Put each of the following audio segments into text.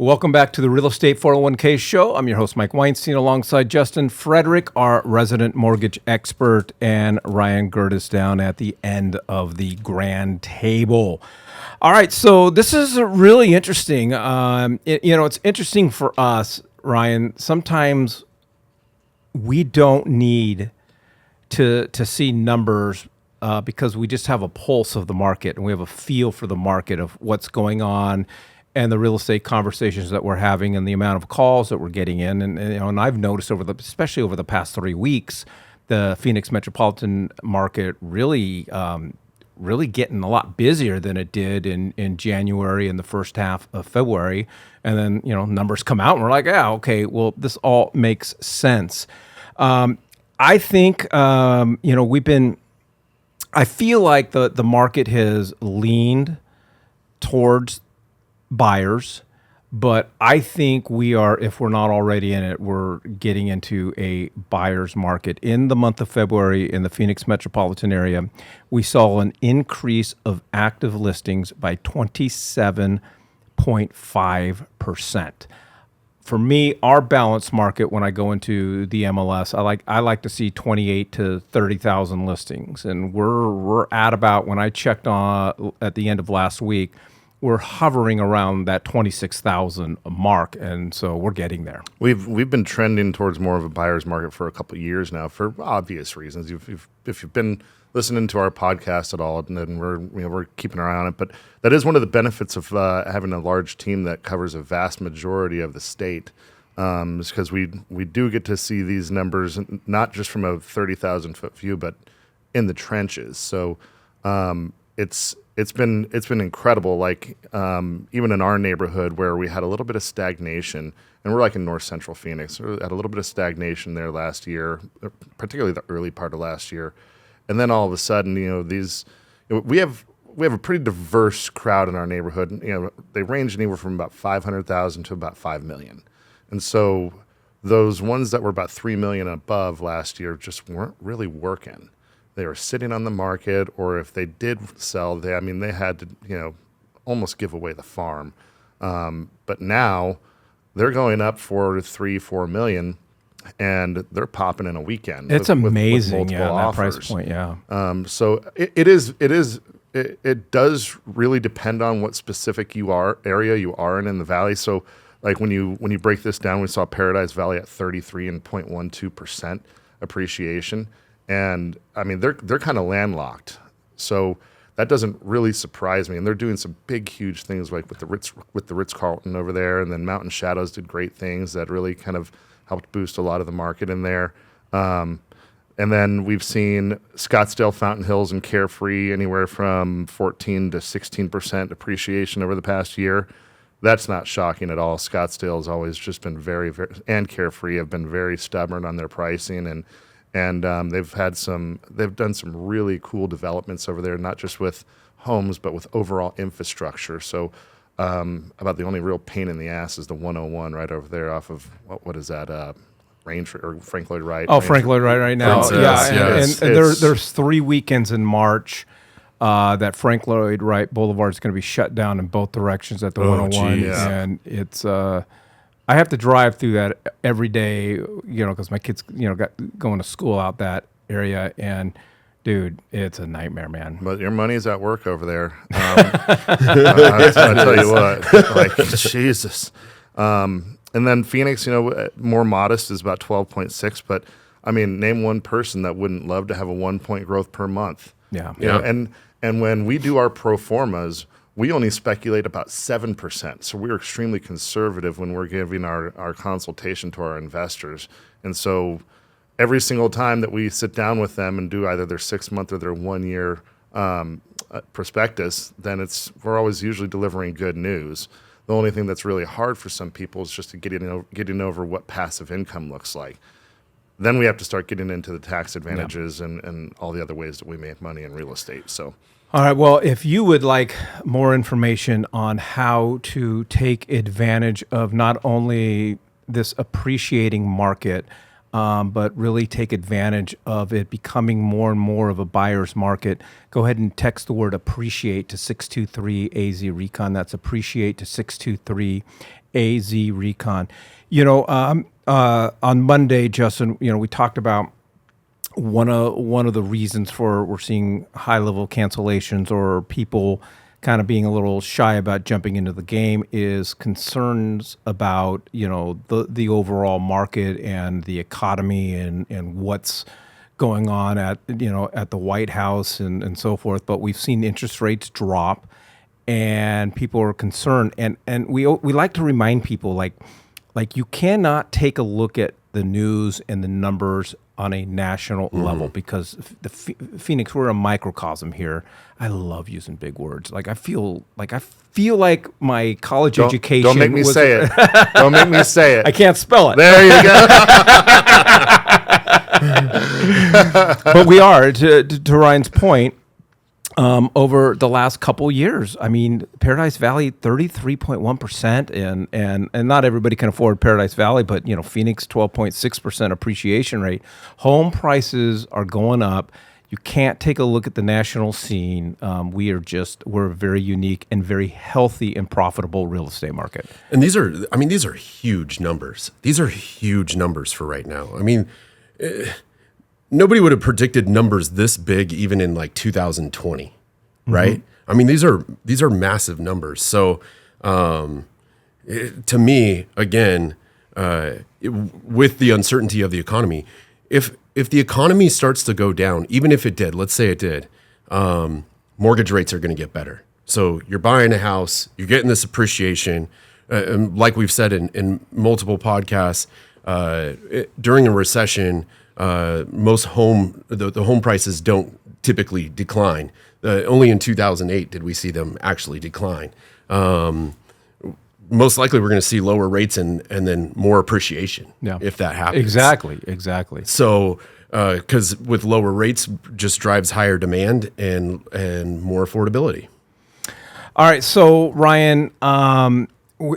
Welcome back to the Real Estate 401k show. I'm your host, Mike Weinstein, alongside Justin Frederick, our resident mortgage expert, and Ryan Gerdes down at the end of the grand table. All right, so this is really interesting. It's interesting for us, Ryan. Sometimes we don't need to see numbers because we just have a pulse of the market and we have a feel for the market of what's going on and the real estate conversations that we're having and the amount of calls that we're getting in. And I've noticed especially over the past 3 weeks, the Phoenix metropolitan market really getting a lot busier than it did in January and the first half of February. And then, numbers come out and we're like, yeah, okay, well, this all makes sense. I think, I feel like the market has leaned towards buyers, but I think we are, if we're not already in it, we're getting into a buyer's market. In the month of February in the Phoenix metropolitan area, we saw an increase of active listings by 27.5%. For me, our balanced market, when I go into the MLS, I like to see 28 to 30,000 listings, and we're at about, when I checked on at the end of last week, we're hovering around that 26,000 mark, and so we're getting there. We've been trending towards more of a buyer's market for a couple of years now, for obvious reasons. If you've been listening to our podcast at all, and then we're keeping our eye on it. But that is one of the benefits of having a large team that covers a vast majority of the state, is because we do get to see these numbers not just from a 30,000 foot view, but in the trenches. So it's been incredible. Like even in our neighborhood where we had a little bit of stagnation, and we're like in North Central Phoenix, we had a little bit of stagnation there last year, particularly the early part of last year. And then all of a sudden, we have a pretty diverse crowd in our neighborhood. They range anywhere from about 500,000 to about 5 million. And so those ones that were about 3 million and above last year just weren't really working. They were sitting on the market, or if they did sell, they had to, almost give away the farm. But now they're going up 4 million. And they're popping in a weekend. It's amazing, with that offers. price point, yeah. So it does really depend on what specific area you are in the valley. So like when you break this down, we saw Paradise Valley at 33.12% appreciation, and they're kind of landlocked. So that doesn't really surprise me. And they're doing some big, huge things like with the Ritz-Carlton over there, and then Mountain Shadows did great things that really kind of helped boost a lot of the market in there. And then we've seen Scottsdale, Fountain Hills, and Carefree anywhere from 14 to 16% appreciation over the past year. That's not shocking at all. Scottsdale has always just been very, very, and Carefree have been very stubborn on their pricing, and they've done some really cool developments over there, not just with homes, but with overall infrastructure. So about the only real pain in the ass is the 101 right over there off of, what is that, or Frank Lloyd Wright? Oh, Frank Lloyd Wright right now. And there's 3 weekends in March that Frank Lloyd Wright Boulevard is going to be shut down in both directions at the 101. Geez. And it's, I have to drive through that every day, because my kids, got going to school out that area, and dude, it's a nightmare, man. But your money's at work over there. I tell you what, like, Jesus. And then Phoenix, more modest is about 12.6. But name one person that wouldn't love to have a 1 point growth per month. Yeah. And when we do our pro formas, we only speculate about 7%. So we're extremely conservative when we're giving our consultation to our investors. And so every single time that we sit down with them and do either their 6-month or their 1 year prospectus, then we're always usually delivering good news. The only thing that's really hard for some people is just to getting over what passive income looks like. Then we have to start getting into the tax advantages and all the other ways that we make money in real estate. So, all right. Well, if you would like more information on how to take advantage of not only this appreciating market, but really take advantage of it becoming more and more of a buyer's market. Go ahead and text the word appreciate to 623 AZ RECON. That's appreciate to 623 AZ RECON. On Monday, Justin, we talked about one of the reasons for we're seeing high level cancellations or people kind of being a little shy about jumping into the game is concerns about the overall market and the economy and what's going on at the White House and so forth. But we've seen interest rates drop, and people are concerned. And we like to remind people like you cannot take a look at the news and the numbers on a national level, because Phoenix, we're a microcosm here. I love using big words. I feel like my college education. Don't make me say it. Don't make me say it. I can't spell it. There you go. But we are, to Ryan's point, over the last couple years. I mean, Paradise Valley, 33.1%, and not everybody can afford Paradise Valley, but Phoenix, 12.6% appreciation rate. Home prices are going up. You can't take a look at the national scene. We're a very unique and very healthy and profitable real estate market. And these are huge numbers. These are huge numbers for right now. I mean, nobody would have predicted numbers this big even in 2020, right? Mm-hmm. I mean, these are massive numbers. So to me, again, with the uncertainty of the economy, if the economy starts to go down, even if it did, let's say it did, mortgage rates are going to get better. So you're buying a house, you're getting this appreciation. And like we've said in multiple podcasts, during a recession, most the home prices don't typically decline. Only in 2008 did we see them actually decline. Most likely we're going to see lower rates and then more appreciation if that happens. Exactly. So, because with lower rates just drives higher demand and more affordability. All right. So Ryan,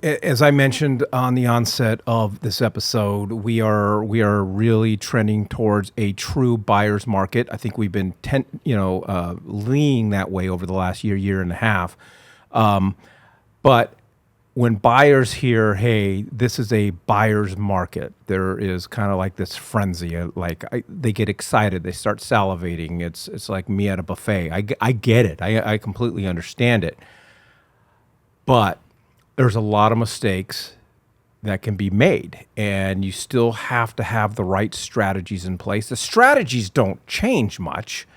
as I mentioned on the onset of this episode, we are really trending towards a true buyer's market. I think we've been leaning that way over the last year and a half. But when buyers hear, hey, this is a buyer's market, there is kind of like this frenzy. They get excited. They start salivating. It's like me at a buffet. I get it. I completely understand it. But there's a lot of mistakes that can be made, and you still have to have the right strategies in place. The strategies don't change much.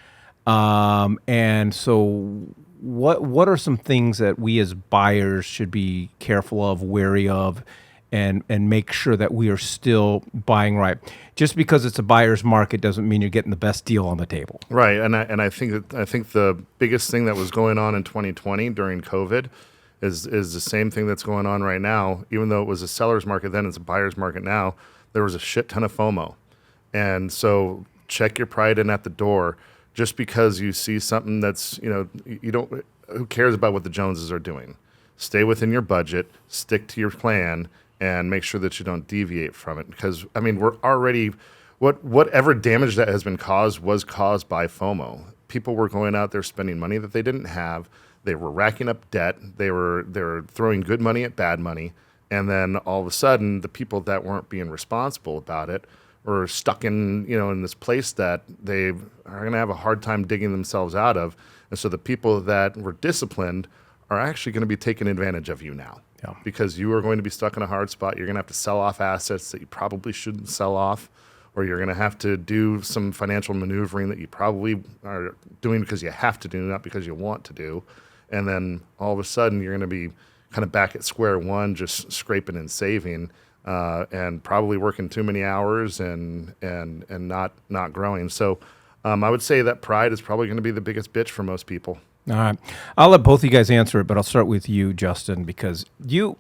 And so what are some things that we as buyers should be careful of, wary of, and make sure that we are still buying right? Just because it's a buyer's market doesn't mean you're getting the best deal on the table. Right. And I think the biggest thing that was going on in 2020 during COVID is the same thing that's going on right now. Even though it was a seller's market then, it's a buyer's market now. There was a shit ton of FOMO. And so check your pride in at the door. Just because you see something that's, you don't, who cares about what the Joneses are doing? Stay within your budget, stick to your plan, and make sure that you don't deviate from it. Because, I mean, we're already, whatever damage that has been caused was caused by FOMO. People were going out there spending money that they didn't have. They were racking up debt. They were throwing good money at bad money. And then all of a sudden, the people that weren't being responsible about it were stuck in, in this place that they are going to have a hard time digging themselves out of. And so the people that were disciplined are actually going to be taking advantage of you now. Yeah. Because you are going to be stuck in a hard spot. You're going to have to sell off assets that you probably shouldn't sell off, or you're going to have to do some financial maneuvering that you probably are doing because you have to do, not because you want to do. And then all of a sudden you're going to be kind of back at square one, just scraping and saving. And probably working too many hours and not growing. So I would say that pride is probably going to be the biggest bitch for most people. All right. I'll let both of you guys answer it, but I'll start with you, Justin, because you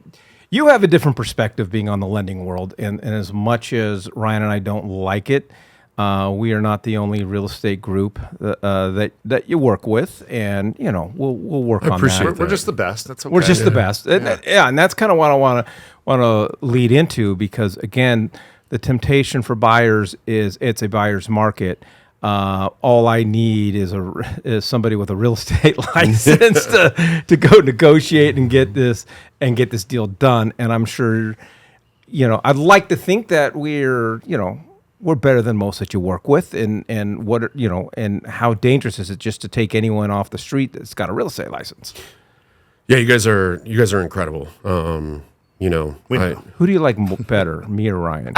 have a different perspective being on the lending world. And as much as Ryan and I don't like it, we are not the only real estate group that you work with, and we'll work on that. We're just the best. That's okay. We're just the best. And that's kind of what I want to lead into, because again, the temptation for buyers is it's a buyer's market. All I need is somebody with a real estate license to go negotiate and get this deal done. And I'm sure, I'd like to think that we're better than most that you work with. And what, and how dangerous is it just to take anyone off the street that's got a real estate license? Yeah, you guys are incredible. Who do you like better, me or Ryan?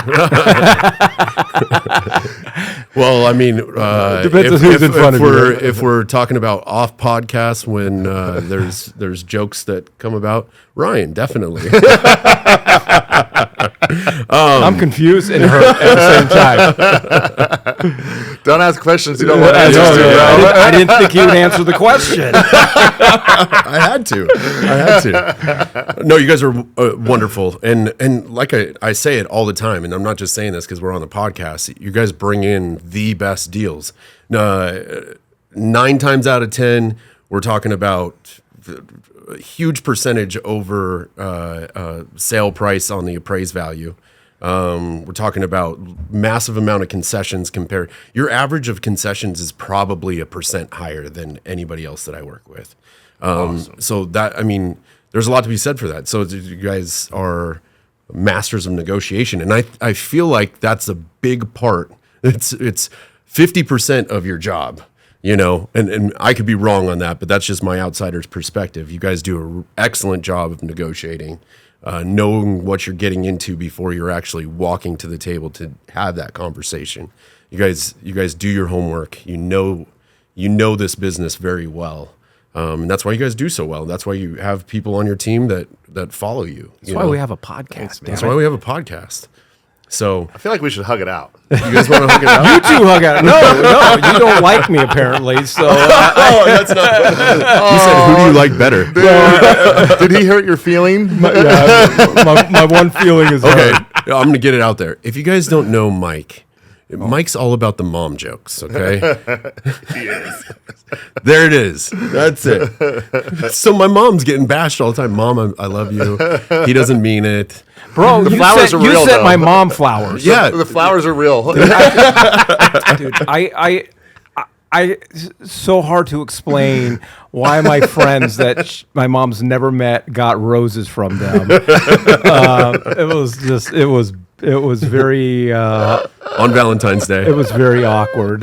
Well, I mean, Depends on who's in front of you. If we're talking about off podcasts when there's jokes that come about, Ryan, definitely. I'm confused and hurt at the same time. Don't ask questions you don't want to answer. I didn't think he would answer the question. I had to. No, you guys are wonderful, and like I say it all the time, and I'm not just saying this because we're on the podcast. You guys bring in the best deals. 9 times out of 10, we're talking about a huge percentage over sale price on the appraised value. We're talking about massive amount of concessions compared. Your average of concessions is probably 1% higher than anybody else that I work with. Awesome. So that, I mean, there's a lot to be said for that. So you guys are masters of negotiation, and I feel like that's a big part. It's 50% of your job. And I could be wrong on that, but that's just my outsider's perspective. You guys do an excellent job of negotiating, knowing what you're getting into before you're actually walking to the table to have that conversation. You guys do your homework. You know this business very well, and that's why you guys do so well. That's why you have people on your team that follow you. That's why we have a podcast. That's why we have a podcast. So I feel like we should hug it out. you guys want to hug it out? You two hug out. No, you don't like me apparently. So That's not. You said, who do you like better? Did he hurt your feeling? my one feeling is Okay, I'm going to get it out there. If you guys don't know Mike's all about the mom jokes, okay? He is. There it is. That's it. So my mom's getting bashed all the time. Mom, I love you. He doesn't mean it. Bro, The you flowers sent, are you real, sent though. my mom flowers. Yeah. The flowers are real. Dude, I so hard to explain why my friends that my mom's never met got roses from them. It was very On Valentine's Day. it was very awkward.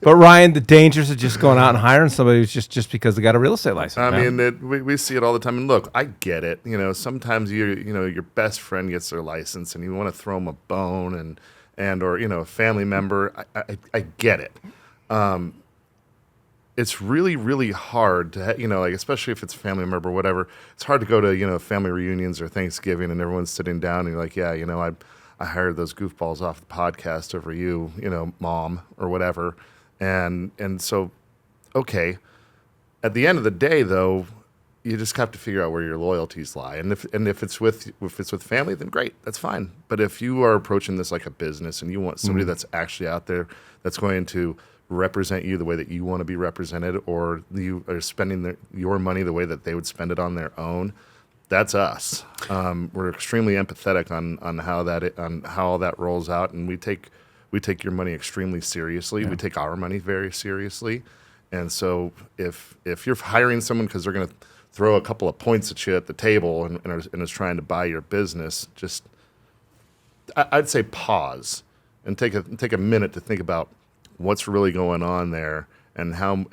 But Ryan, the dangers of just going out and hiring somebody who's just because they got a real estate license. I man. mean, we see it all the time. And look, I get it. Sometimes your best friend gets their license, and you want to throw them a bone, or a family member. I get it. It's really, really hard to like, especially if it's a family member or whatever. It's hard to go to family reunions or Thanksgiving, and everyone's sitting down, and you're like, yeah, I hired those goofballs off the podcast over you, mom or whatever. And so, okay. At the end of the day, though, you just have to figure out where your loyalties lie. And if it's with family, then great, that's fine. But if you are approaching this like a business and you want somebody that's actually out there that's going to represent you the way that you want to be represented, or you are spending your money the way that they would spend it on their own, that's us. We're extremely empathetic on how all that rolls out, and we take your money extremely seriously. Yeah. We take our money very seriously. And so if you're hiring someone because they're going to throw a couple of points at you at the table and is trying to buy your business, just I'd say pause and take a minute to think about what's really going on there and how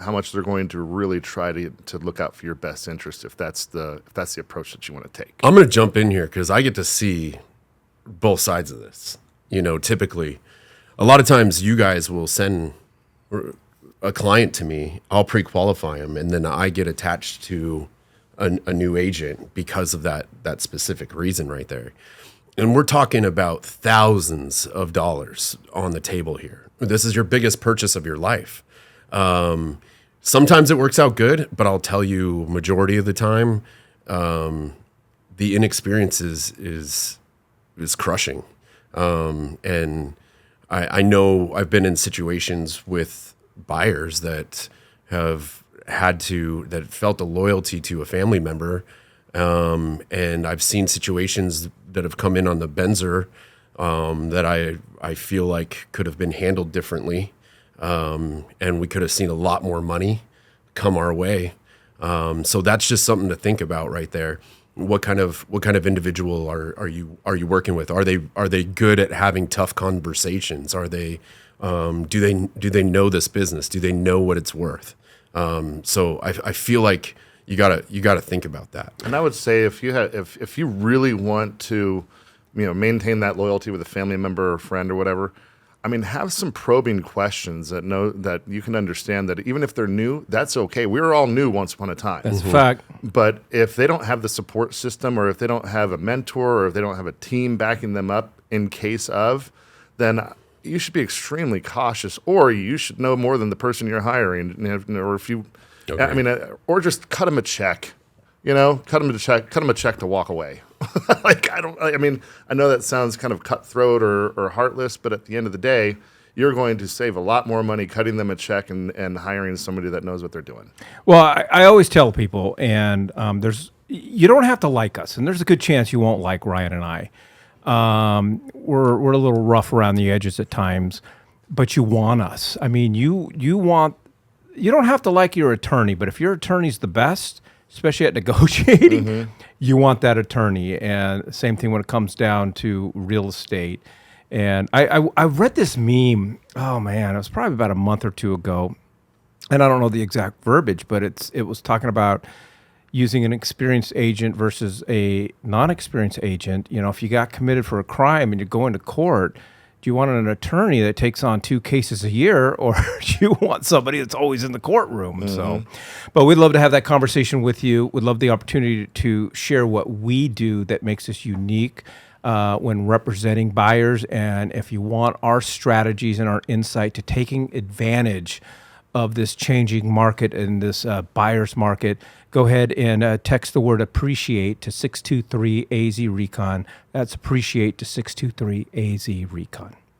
much they're going to really try to look out for your best interest if that's the approach that you want to take. I'm going to jump in here because I get to see both sides of this. Typically, a lot of times you guys will send a client to me, I'll pre-qualify them, and then I get attached to a new agent because of that specific reason right there. And we're talking about thousands of dollars on the table here. This is your biggest purchase of your life. Sometimes it works out good, but I'll tell you, majority of the time, the inexperience is crushing. And I know I've been in situations with buyers that have that felt a loyalty to a family member. And I've seen situations have come in on the Benzer that I feel like could have been handled differently, and we could have seen a lot more money come our way. So that's just something to think about right there. What kind of individual are you working with? Are they good at having tough conversations? Are they do they know this business? Do they know what it's worth? So I feel like you gotta think about that. And I would say if you really want to, maintain that loyalty with a family member or friend or whatever, I mean, have some probing questions that you can understand that even if they're new, that's okay. We were all new once upon a time. That's a fact. But if they don't have the support system, or if they don't have a mentor, or if they don't have a team backing them up in case of, then you should be extremely cautious, or you should know more than the person you're hiring, or if you, Okay. I mean, or just cut them a check, cut them a check to walk away. I know that sounds kind of cutthroat or heartless, but at the end of the day, you're going to save a lot more money cutting them a check and hiring somebody that knows what they're doing. Well, I always tell people, and you don't have to like us, and there's a good chance you won't like Ryan and I. We're a little rough around the edges at times, but you want us. I mean, you don't have to like your attorney, but if your attorney's the best, especially at negotiating, you want that attorney. And same thing when it comes down to real estate. And I read this meme. Oh man, it was probably about a month or two ago, and I don't know the exact verbiage, but it was talking about using an experienced agent versus a non-experienced agent. If you got committed for a crime and you're going to court, do you want an attorney that takes on 2 cases a year, or do you want somebody that's always in the courtroom? So, but we'd love to have that conversation with you. We'd love the opportunity to share what we do that makes us unique when representing buyers. And if you want our strategies and our insight to taking advantage of this changing market and this buyer's market, go ahead and text the word appreciate to 623 AZ RECON. That's appreciate to 623 AZ RECON.